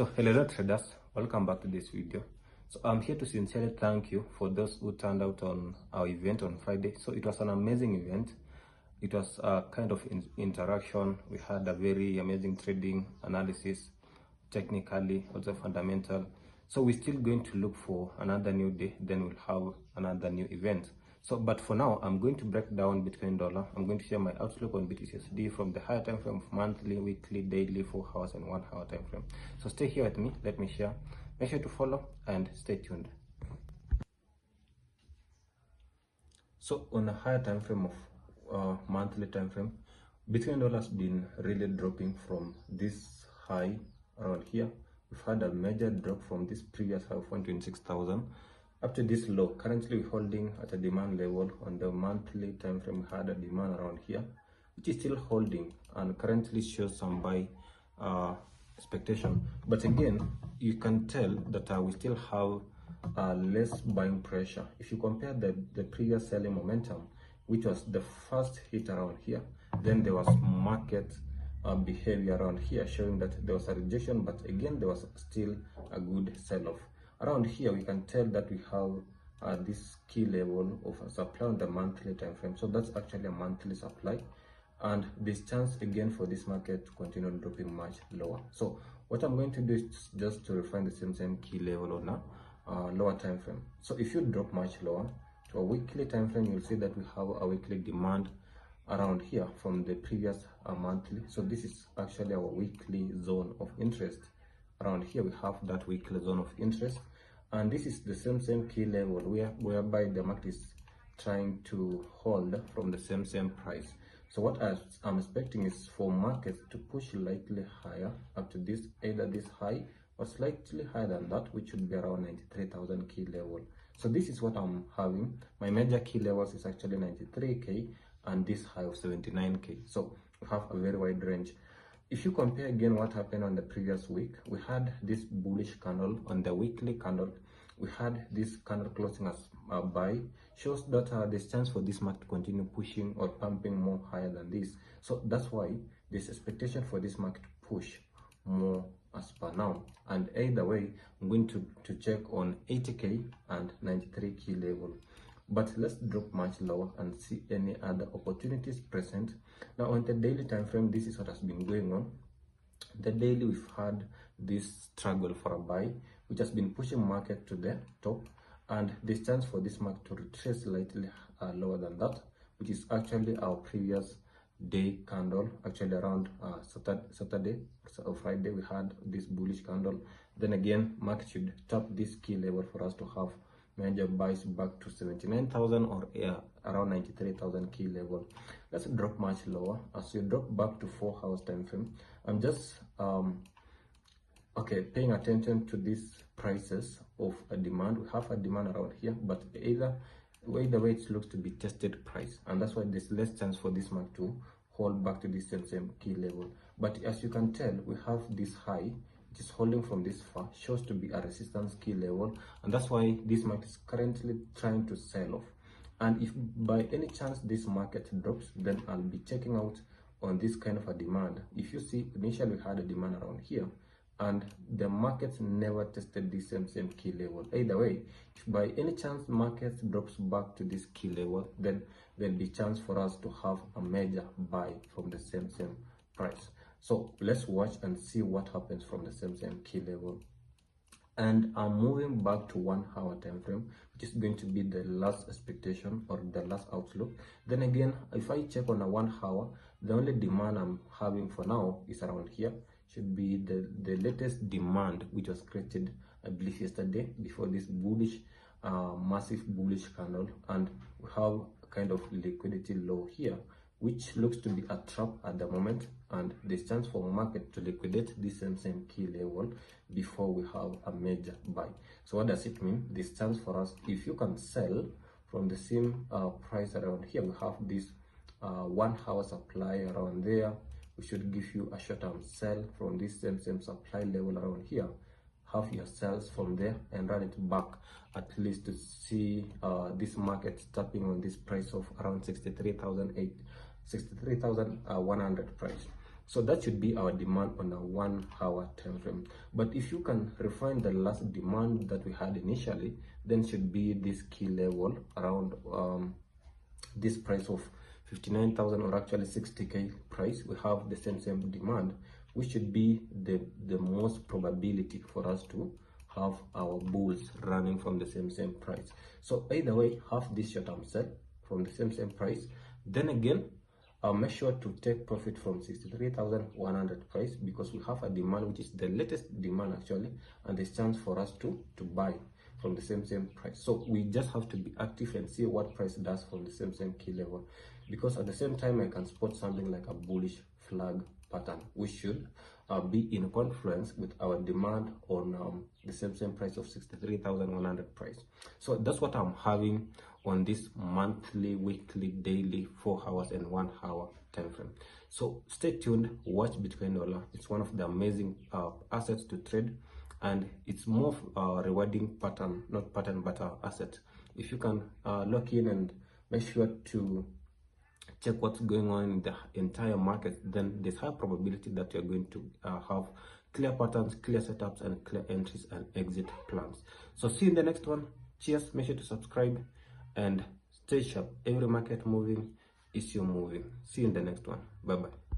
So hello traders, welcome back to this video. So I'm here to sincerely thank you for those who turned out on our event on Friday. So it was an amazing event. It was a kind of interaction. We had a very amazing trading analysis, technically, also fundamental. So we're still going to look for another new day, then we'll have another new event. So, but for now, I'm going to break down Bitcoin dollar. I'm going to share my outlook on BTCUSD from the higher time frame of monthly, weekly, daily, 4 hours, and 1 hour time frame. So stay here with me. Let me share. Make sure to follow and stay tuned. So on a higher time frame of monthly time frame, Bitcoin dollar has been really dropping from this high around here. We've had a major drop from this previous high of 126,000 up to this low. Currently we're holding at a demand level. On the monthly time frame, we had a demand around here, which is still holding and currently shows some buy expectation. But again, you can tell that we still have less buying pressure. If you compare the previous selling momentum, which was the first hit around here, then there was market behavior around here showing that there was a rejection, but again there was still a good sell-off. Around here we can tell that we have this key level of supply on the monthly time frame. So that's actually a monthly supply, and there's chance again for this market to continue dropping much lower. So what I'm going to do is just to refine the same key level on a lower time frame. So if you drop much lower to a weekly time frame, you'll see that we have a weekly demand around here from the previous monthly. So this is actually our weekly zone of interest. Around here we have that weekly zone of interest, and this is the same key level whereby the market is trying to hold from the same price. So what I'm expecting is for markets to push slightly higher up to this, either this high or slightly higher than that, which should be around 93,000 key level. So this is what I'm having. My major key levels is actually 93k and this high of 79k. So we have a very wide range. If you compare again what happened on the previous week, we had this bullish candle on the weekly candle. We had this candle closing as a buy, shows that there's chance for this market to continue pushing or pumping more higher than this. So that's why there's expectation for this market to push more as per now. And either way, I'm going to check on 80k and 93k level. But let's drop much lower and see any other opportunities present. Now on the daily time frame, this is what has been going on. The daily, we've had this struggle for a buy, which has been pushing market to the top, and there's chance for this market to retrace slightly lower than that, which is actually our previous day candle. Actually around Saturday or Friday, we had this bullish candle. Then again, market should tap this key level for us to have major buys back to 79,000 or around 93,000 key level. Let's drop much lower. As you drop back to 4 hours time frame, I'm just paying attention to these prices of a demand. We have a demand around here, but either way it looks to be tested price, and that's why there's less chance for this market to hold back to this same key level. But as you can tell, we have this high which is holding from this far, shows to be a resistance key level, and that's why this market is currently trying to sell off. And if by any chance this market drops, then I'll be checking out on this kind of a demand. If you see, initially we had a demand around here, and the market never tested this same key level. Either way, if by any chance market drops back to this key level, then there'll be chance for us to have a major buy from the same price. So let's watch and see what happens from the same key level. And I'm moving back to 1 hour time frame, which is going to be the last expectation or the last outlook. Then again, if I check on a 1 hour, the only demand I'm having for now is around here. Should be the latest demand, which was created, I believe, yesterday before this bullish massive bullish candle, and we have kind of liquidity low here, which looks to be a trap at the moment, and there's chance for market to liquidate this same key level before we have a major buy. So what does it mean? There's chance for us, if you can sell from the same price around here, we have this 1 hour supply around there. We should give you a short-term sell from this same supply level around here. Have your sales from there and run it back at least to see this market tapping on this price of around 63,100 price. So that should be our demand on a 1 hour time frame. But if you can refine the last demand that we had initially, then should be this key level around this price of 59,000, or actually 60k price. We have the same demand, which should be the most probability for us to have our bulls running from the same price. So either way, have this short-term sell from the same price. Then again, make sure to take profit from 63,100 price, because we have a demand which is the latest demand actually, and there's chance for us to buy from the same price. So we just have to be active and see what price does from the same key level, because at the same time I can spot something like a bullish flag pattern, which should be in confluence with our demand on the same price of 63,100 price. So that's what I'm having on this monthly, weekly, daily, 4 hours and 1 hour time frame. So stay tuned, watch Bitcoin dollar. It's one of the amazing assets to trade, and it's more rewarding pattern, not pattern, but asset. If you can lock in and make sure to check what's going on in the entire market, then there's high probability that you're going to have clear patterns, clear setups, and clear entries and exit plans. So see you in the next one. Cheers. Make sure to subscribe and stay sharp. Every market moving is your moving. See you in the next one. Bye bye.